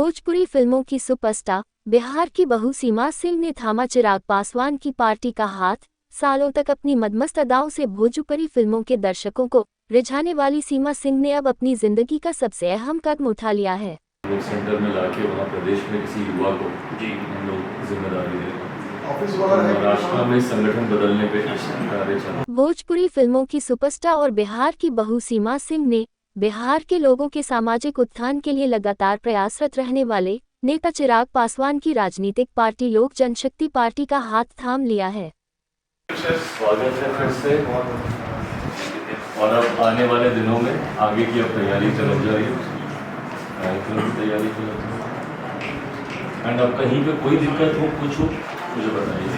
भोजपुरी फिल्मों की सुपरस्टार बिहार की बहू सीमा सिंह ने थामा चिराग पासवान की पार्टी का हाथ। सालों तक अपनी मदमस्त अदाओं से भोजपुरी फिल्मों के दर्शकों को रिझाने वाली सीमा सिंह ने अब अपनी जिंदगी का सबसे अहम कदम उठा लिया है। सेंटर में लाके वहाँ प्रदेश में किसी युवा को हम लोग जिम्मेदारी दे महाराष्ट्र में संगठन बदलने पे कार्य चला। भोजपुरी फिल्मों की सुपरस्टार और बिहार की बहू सीमा सिंह ने बिहार के लोगों के सामाजिक उत्थान के लिए लगातार प्रयासरत रहने वाले नेता चिराग पासवान की राजनीतिक पार्टी लोक जनशक्ति पार्टी का हाथ थाम लिया है। स्वागत है फिर से, और अब आने वाले दिनों में आगे की अब तैयारी चल जाएगी, कार्यक्रम की तैयारी चल जाएगी। एंड अब कहीं पे कोई दिक्कत हो, कुछ हो, मुझे बताइए।